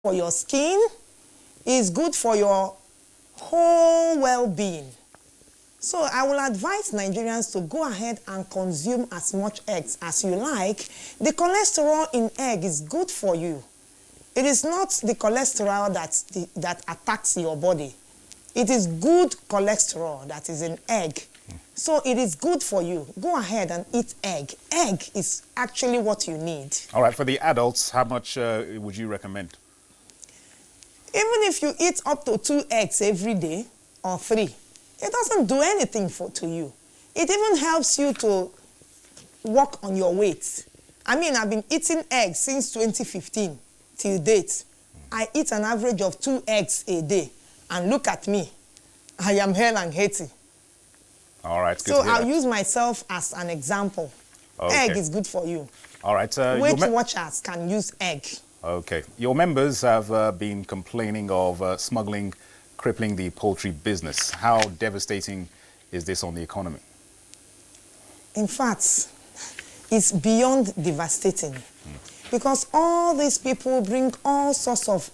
for your skin, it's good for your whole well-being. So I will advise Nigerians to go ahead and consume as much eggs as you like. The cholesterol in egg is good for you. It is not the cholesterol that attacks your body. It is good cholesterol that is in egg. So it is good for you. Go ahead and eat egg. Egg is actually what you need. All right, for the adults, how much would you recommend? Even if you eat up to 2 eggs every day or 3, it doesn't do anything to you. It even helps you to work on your weight. I mean, I've been eating eggs since 2015 till date. I eat an average of 2 eggs a day. And look at me. I am hale and healthy. All right. So I'll use myself as an example. Okay. Egg is good for you. All right. Weight Watchers can use egg. Okay. Your members have been complaining of smuggling crippling the poultry business. How devastating is this on the economy? In fact, it's beyond devastating. Because all these people bring all sorts of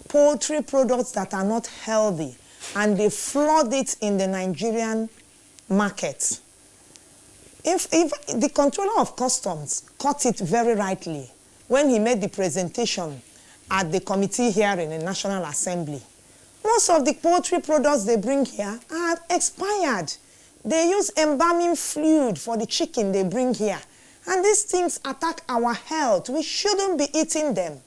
poultry products that are not healthy, and they flood it in the Nigerian market. If the controller of customs caught it very rightly when he made the presentation at the committee hearing in National Assembly. Most of the poultry products they bring here are expired. They use embalming fluid for the chicken they bring here. And these things attack our health. We shouldn't be eating them.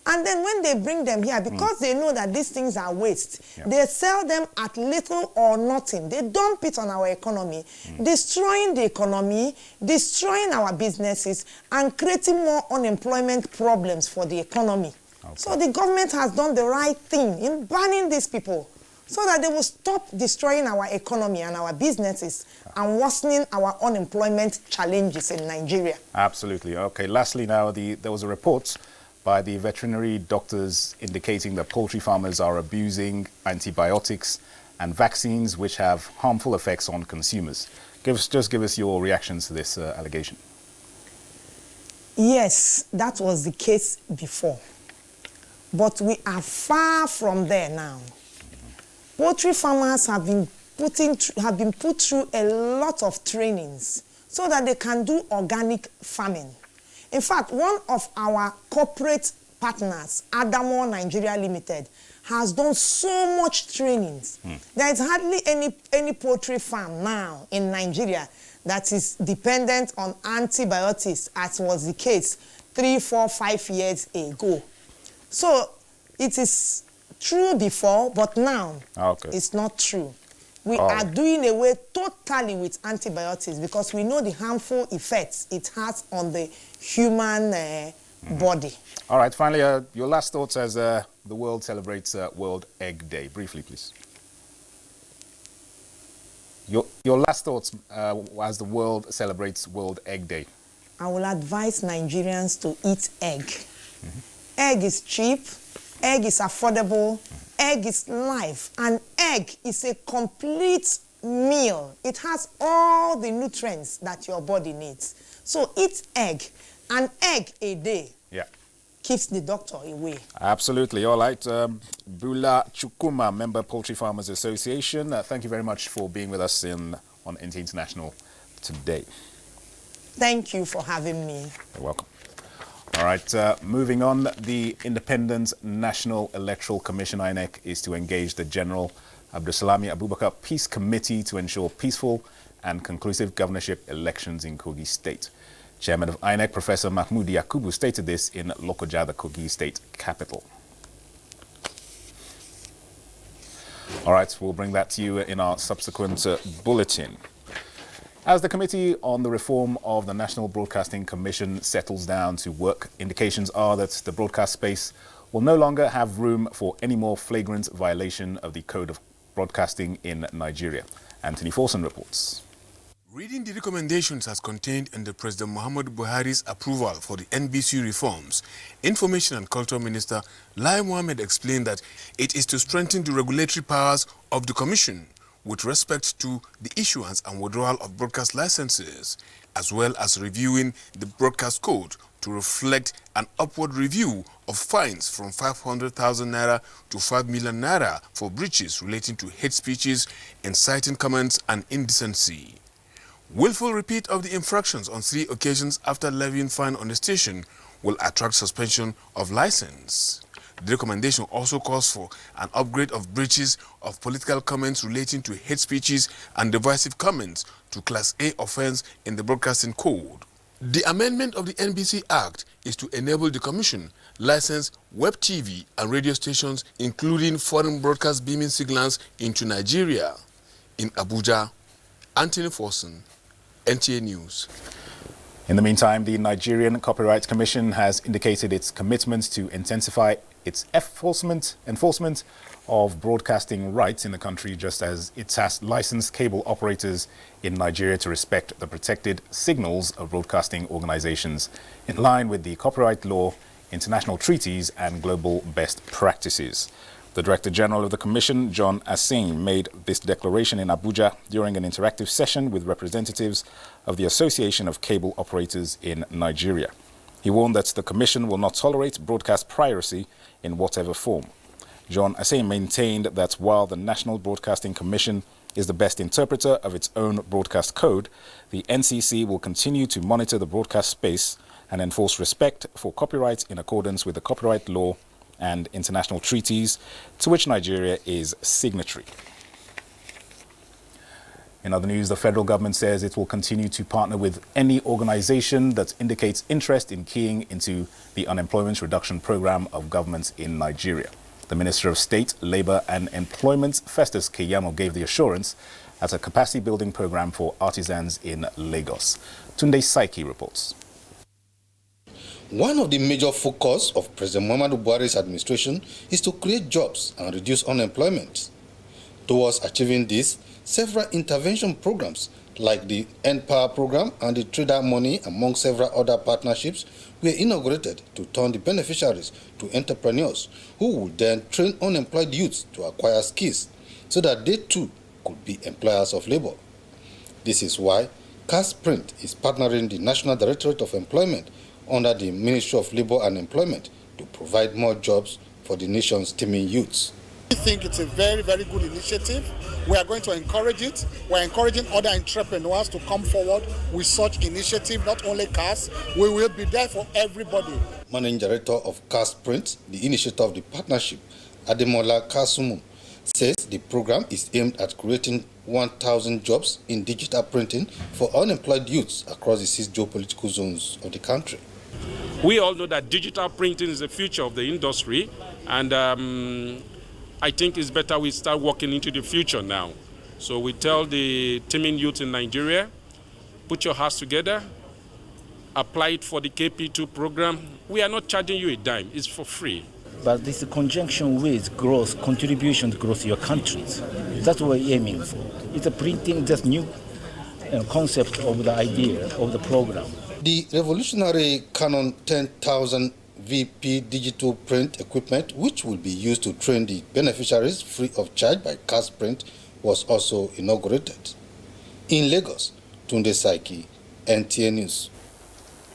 And then when they bring them here, because they know that these things are waste, they sell them at little or nothing. They dump it on our economy, destroying the economy, destroying our businesses, and creating more unemployment problems for the economy. Okay. So the government has done the right thing in banning these people so that they will stop destroying our economy and our businesses and worsening our unemployment challenges in Nigeria. Absolutely. Okay, lastly now, there was a report by the veterinary doctors indicating that poultry farmers are abusing antibiotics and vaccines which have harmful effects on consumers. Just give us your reactions to this allegation. Yes, that was the case before. But we are far from there now. Poultry farmers have been put through a lot of trainings so that they can do organic farming. In fact, one of our corporate partners, Adamo Nigeria Limited, has done so much trainings. There is hardly any poultry farm now in Nigeria that is dependent on antibiotics, as was the case 3, 4, 5 years ago. So it is true before, but now it's not true. We are doing away totally with antibiotics because we know the harmful effects it has on the human body. All right, finally, your last thoughts as the world celebrates World Egg Day. Briefly, please. Your last thoughts as the world celebrates World Egg Day. I will advise Nigerians to eat egg. Egg is cheap, egg is affordable, egg is life, and egg is a complete meal. It has all the nutrients that your body needs. So eat egg. An egg a day keeps the doctor away. Absolutely. All right. Bula Chukuma, member Poultry Farmers Association. Thank you very much for being with us on NT International today. Thank you for having me. You're welcome. All right, moving on, the Independent National Electoral Commission, INEC, is to engage the General Abdulsalami Abubakar Peace Committee to ensure peaceful and conclusive governorship elections in Kogi State. Chairman of INEC, Professor Mahmoud Yakubu, stated this in Lokoja, the Kogi State capital. All right, we'll bring that to you in our subsequent bulletin. As the Committee on the Reform of the National Broadcasting Commission settles down to work, indications are that the broadcast space will no longer have room for any more flagrant violation of the Code of Broadcasting in Nigeria. Anthony Forson reports. Reading the recommendations as contained in the President Muhammadu Buhari's approval for the NBC reforms, Information and Culture Minister Lai Mohammed explained that it is to strengthen the regulatory powers of the Commission with respect to the issuance and withdrawal of broadcast licenses, as well as reviewing the broadcast code to reflect an upward review of fines from 500,000 naira to 5 million naira for breaches relating to hate speeches, inciting comments and indecency. Willful repeat of the infractions on 3 occasions after levying fine on the station will attract suspension of license. The recommendation also calls for an upgrade of breaches of political comments relating to hate speeches and divisive comments to Class A offense in the Broadcasting Code. The amendment of the NBC Act is to enable the Commission license web TV and radio stations, including foreign broadcast beaming signals into Nigeria. In Abuja, Anthony Forson, NTA News. In the meantime, the Nigerian Copyright Commission has indicated its commitment to intensify its enforcement of broadcasting rights in the country, just as it has licensed cable operators in Nigeria to respect the protected signals of broadcasting organizations in line with the copyright law, international treaties and global best practices. The Director General of the Commission, John Asing, made this declaration in Abuja during an interactive session with representatives of the Association of Cable Operators in Nigeria. He warned that the Commission will not tolerate broadcast piracy in whatever form. John Asing maintained that while the National Broadcasting Commission is the best interpreter of its own broadcast code, the NCC will continue to monitor the broadcast space and enforce respect for copyright in accordance with the copyright law and international treaties to which Nigeria is signatory. In other news, the federal government says it will continue to partner with any organization that indicates interest in keying into the unemployment reduction program of governments in Nigeria. The Minister of State, Labour and Employment, Festus Keyamo, gave the assurance at a capacity building program for artisans in Lagos. Tunde Saiki reports. One of the major focus of President Muhammadu Buhari's administration is to create jobs and reduce unemployment. Towards achieving this, several intervention programs like the End Power program and the Trader Money, among several other partnerships, were inaugurated to turn the beneficiaries to entrepreneurs who would then train unemployed youths to acquire skills so that they too could be employers of labor. This is why CAS Print is partnering the National Directorate of Employment under the Ministry of Labour and Employment to provide more jobs for the nation's teeming youths. We think it's a very, very good initiative. We are going to encourage it. We're encouraging other entrepreneurs to come forward with such initiative, not only CAS. We will be there for everybody. Managing Director of CAS Print, the initiator of the partnership, Ademola Kasumu, says the program is aimed at creating 1,000 jobs in digital printing for unemployed youths across the 6 geopolitical zones of the country. We all know that digital printing is the future of the industry, and I think it's better we start working into the future now. So we tell the teeming youth in Nigeria, put your hearts together, apply it for the KP2 program. We are not charging you a dime, it's for free. But this conjunction with growth, contribution to growth of your countries, that's what we're aiming for. It's a printing, just new concept of the idea of the program. The revolutionary Canon 10,000 VP digital print equipment, which will be used to train the beneficiaries free of charge by CAS Print, was also inaugurated. In Lagos, Tunde Saiki, NTA News.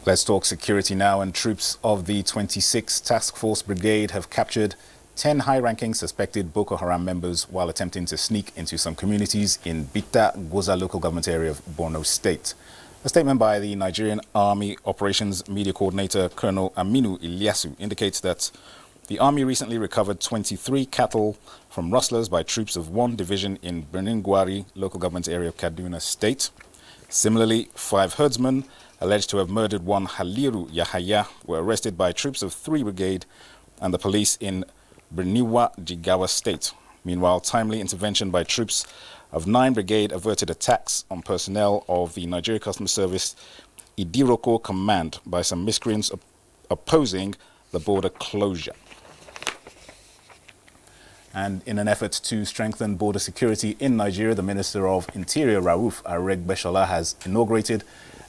Let's talk security now, and troops of the 26th Task Force Brigade have captured 10 high-ranking suspected Boko Haram members while attempting to sneak into some communities in Bitta Goza local government area of Borno State. A statement by the Nigerian Army Operations Media Coordinator, Colonel Aminu Ilyasu, indicates that the Army recently recovered 23 cattle from rustlers by troops of 1 division in Birnin-Gwari local government area of Kaduna State. Similarly, 5 herdsmen alleged to have murdered one Haliru Yahaya were arrested by troops of 3 Brigade and the police in Birniwa, Jigawa State. Meanwhile, timely intervention by troops of 9 Brigade averted attacks on personnel of the Nigeria Customs Service Idiroko Command by some miscreants opposing the border closure. And in an effort to strengthen border security in Nigeria, the Minister of Interior, Rauf Aregbesola, has inaugurated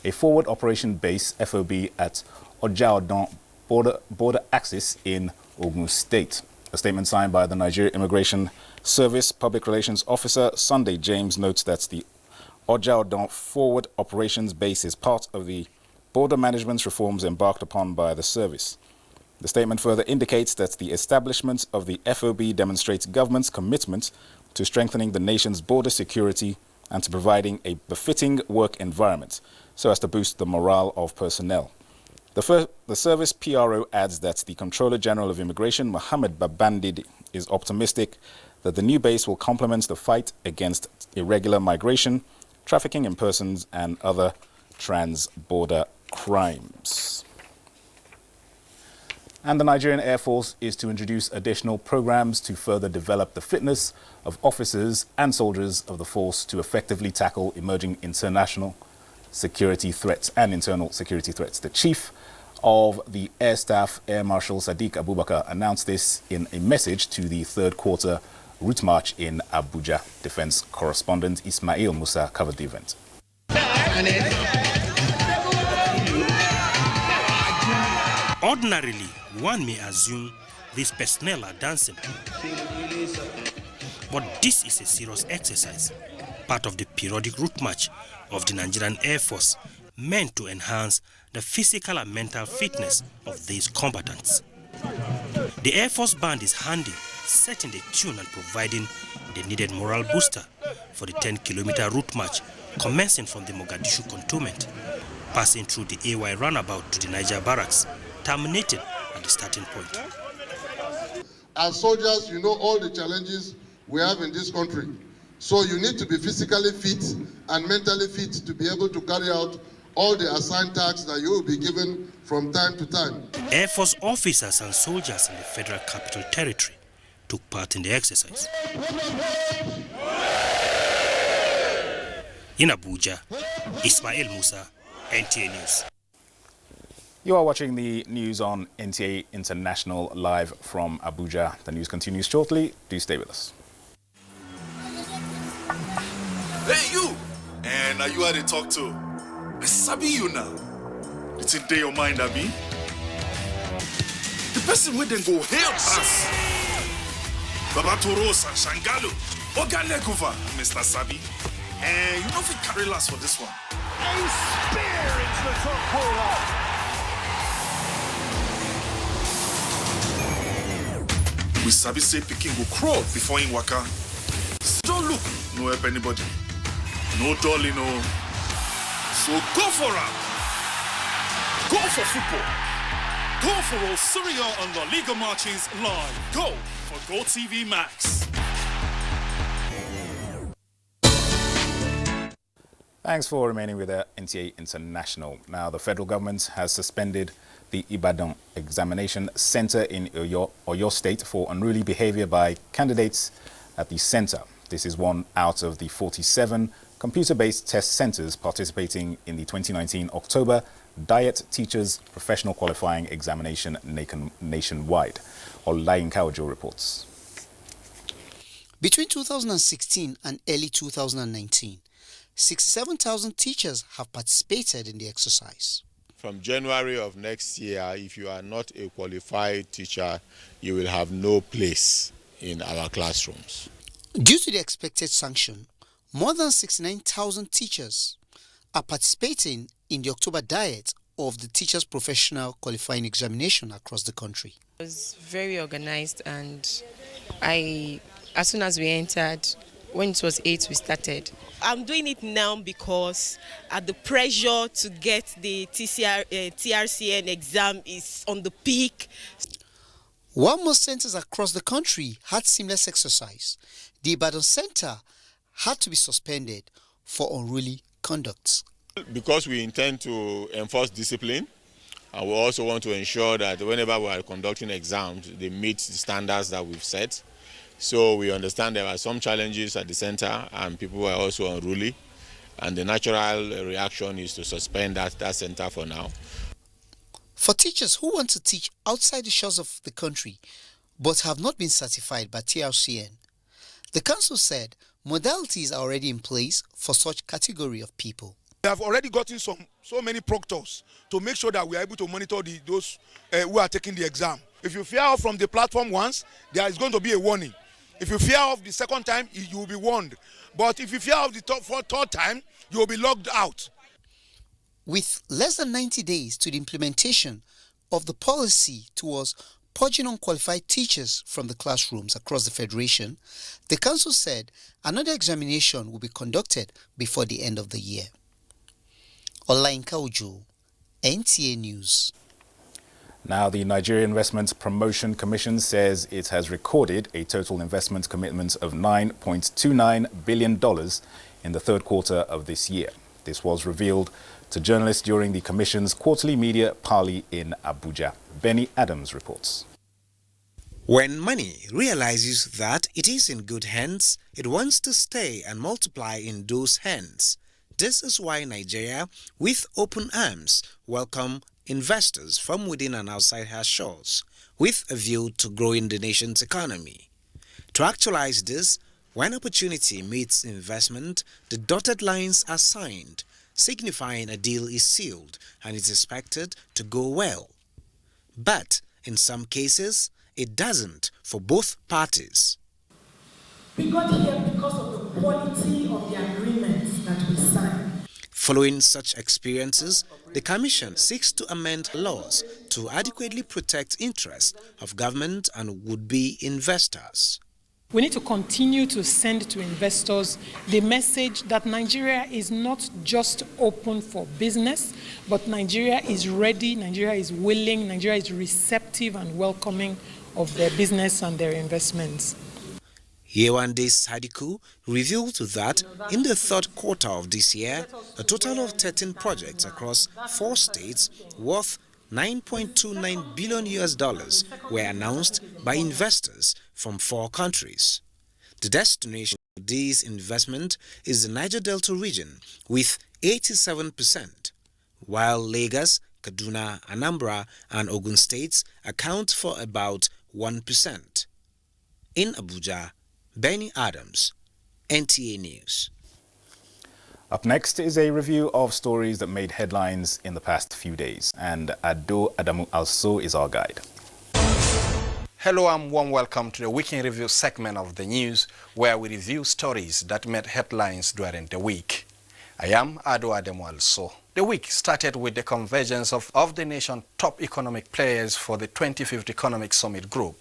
a forward operation base, FOB, at Ojaodon border axis in Ogun State. A statement signed by the Nigeria Immigration Service Public Relations Officer Sunday James notes that the Ojaodon Forward Operations Base is part of the border management reforms embarked upon by the service. The statement further indicates that the establishment of the FOB demonstrates government's commitment to strengthening the nation's border security and to providing a befitting work environment so as to boost the morale of personnel. The service PRO adds that the Controller General of Immigration, Mohammed Babandidi, is optimistic that the new base will complement the fight against irregular migration, trafficking in persons and other trans-border crimes. And the Nigerian Air Force is to introduce additional programs to further develop the fitness of officers and soldiers of the force to effectively tackle emerging international security threats and internal security threats. The Chief of the Air Staff, Air Marshal Sadiq Abubakar, announced this in a message to the third quarter route march in Abuja. Defense correspondent Ismail Musa covered the event. Ordinarily, one may assume these personnel are dancing. But this is a serious exercise, part of the periodic route march of the Nigerian Air Force, meant to enhance the physical and mental fitness of these combatants. The Air Force Band is handy, setting the tune and providing the needed morale booster for the 10-kilometer route march, commencing from the Mogadishu cantonment, passing through the AY roundabout to the Niger barracks, terminated at the starting point. As soldiers, you know all the challenges we have in this country. So you need to be physically fit and mentally fit to be able to carry out all the assigned tasks that you will be given from time to time. Air Force officers and soldiers in the Federal Capital Territory took part in the exercise. In Abuja, Ismail Musa, NTA News. You are watching the news on NTA International live from Abuja. The news continues shortly. Do stay with us. Hey, you! And are you how they talk to? I sabi you now. It's in your mind, Abi. The person with them go hail us. Baba Toros and Shangalo. Oganekuva, Mr. Sabi. And you know if we carry last for this one. A spear into the top corner. We sabi say Peking go crawl before in waka. Don't look, no help anybody. No dolly, no. So go for it. Go for football. Go for all Serie A and La Liga matches live. Go for Go TV Max. Thanks for remaining with NTA International. Now, the federal government has suspended the Ibadan Examination Center in Oyo State for unruly behavior by candidates at the center. This is one out of the 47 computer-based test centers participating in the 2019 October Diet Teachers Professional Qualifying Examination nationwide. Olayin Kaojo reports. Between 2016 and early 2019, 67,000 teachers have participated in the exercise. From January of next year, if you are not a qualified teacher, you will have no place in our classrooms. Due to the expected sanction, more than 69,000 teachers are participating in the October Diet of the Teachers Professional Qualifying Examination across the country. It was very organized, and as soon as we entered, when it was 8, we started. I'm doing it now because the pressure to get the TRCN exam is on the peak. While most centers across the country had seamless exercise, the Ibadan Center had to be suspended for unruly conduct. Because we intend to enforce discipline, and we also want to ensure that whenever we are conducting exams, they meet the standards that we've set. So we understand there are some challenges at the center and people are also unruly, and the natural reaction is to suspend that center for now. For teachers who want to teach outside the shores of the country but have not been certified by TRCN, the council said modalities are already in place for such category of people. We have already gotten so many proctors to make sure that we are able to monitor those who are taking the exam. If you fear off from the platform once, there is going to be a warning. If you fear off the second time, you will be warned. But if you fear off the third time, you will be logged out. With less than 90 days to the implementation of the policy towards purging unqualified teachers from the classrooms across the Federation, the Council said another examination will be conducted before the end of the year. Olainka Ojo, NTA News. Now, the Nigerian Investment Promotion Commission says it has recorded a total investment commitment of $9.29 billion in the third quarter of this year. This was revealed to journalists during the Commission's quarterly media parley in Abuja. Benny Adams reports. When money realizes that it is in good hands, it wants to stay and multiply in those hands. This is why Nigeria, with open arms, welcome investors from within and outside her shores, with a view to growing the nation's economy. To actualize this, when opportunity meets investment, the dotted lines are signed, signifying a deal is sealed and is expected to go well. But in some cases, it doesn't for both parties. We got here because of the quality of the agreements that we signed. Following such experiences, the Commission seeks to amend laws to adequately protect interests of government and would-be investors. We need to continue to send to investors the message that Nigeria is not just open for business, but Nigeria is ready, Nigeria is willing, Nigeria is receptive and welcoming of their business and their investments. Yewande Sadiku revealed that in the third quarter of this year, a total of 13 projects across 4 states worth $9.29 billion were announced by investors from 4 countries. The destination of this investment is the Niger Delta region with 87%, while Lagos, Kaduna, Anambra and Ogun states account for about 1%. In Abuja, Benny Adams, NTA News. Up next is a review of stories that made headlines in the past few days, and Ado Adamu also is our guide. Hello and warm welcome to the Weekend Review segment of the news, where we review stories that made headlines during the week. I am Ado Adamu also. The week started with the convergence of the nation's top economic players for the 2050 Economic Summit Group.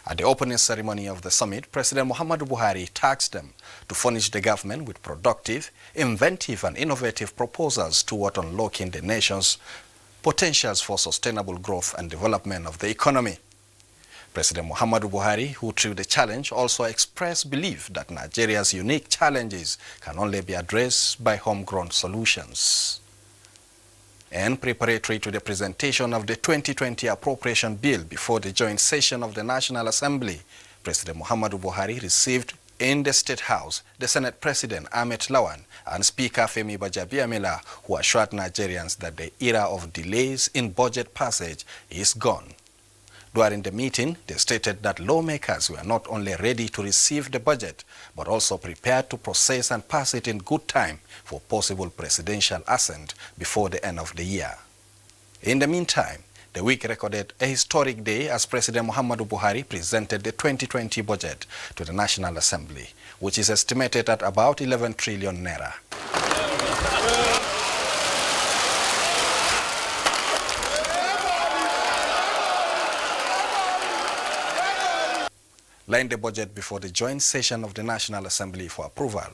At the opening ceremony of the summit, President Muhammadu Buhari tasked them to furnish the government with productive, inventive and innovative proposals toward unlocking the nation's potentials for sustainable growth and development of the economy. President Muhammadu Buhari, who threw the challenge, also expressed belief that Nigeria's unique challenges can only be addressed by homegrown solutions. And preparatory to the presentation of the 2020 appropriation bill before the joint session of the National Assembly, President Muhammadu Buhari received in the State House the Senate President Ahmed Lawan and Speaker Femi Gbajabiamila, who assured Nigerians that the era of delays in budget passage is gone. During the meeting, they stated that lawmakers were not only ready to receive the budget, but also prepared to process and pass it in good time for possible presidential assent before the end of the year. In the meantime, the week recorded a historic day as President Muhammadu Buhari presented the 2020 budget to the National Assembly, which is estimated at about 11 trillion naira. Laying the budget before the joint session of the National Assembly for approval,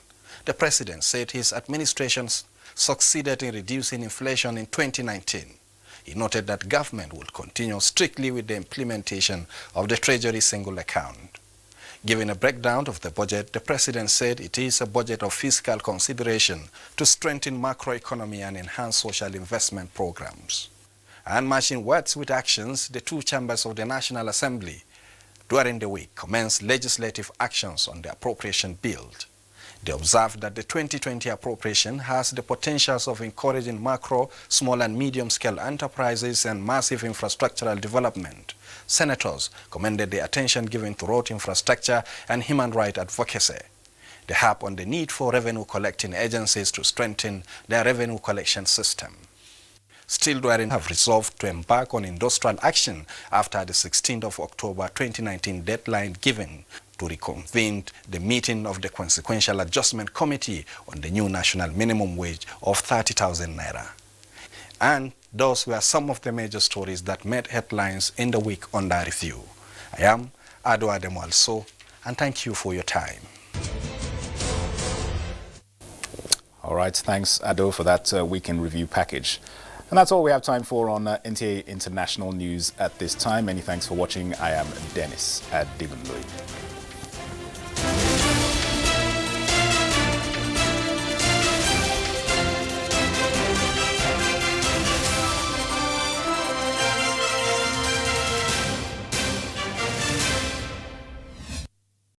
the President said his administration succeeded in reducing inflation in 2019. He noted that government will continue strictly with the implementation of the Treasury single account. Giving a breakdown of the budget, the President said it is a budget of fiscal consideration to strengthen macroeconomy and enhance social investment programs. And matching words with actions, the 2 chambers of the National Assembly during the week commenced legislative actions on the appropriation bill. They observed that the 2020 appropriation has the potentials of encouraging macro, small and medium-scale enterprises and massive infrastructural development. Senators commended the attention given to road infrastructure and human rights advocacy. They harp on the need for revenue collecting agencies to strengthen their revenue collection system. Still during have resolved to embark on industrial action after the 16th of October 2019 deadline given to reconvene the meeting of the Consequential Adjustment Committee on the new national minimum wage of 30,000 naira. And those were some of the major stories that made headlines in the week under review. I am Ado Ademualso, and thank you for your time. All right, thanks, Ado, for that week in review package. And that's all we have time for on NTA International News at this time. Many thanks for watching. I am Dennis at Dibanlui.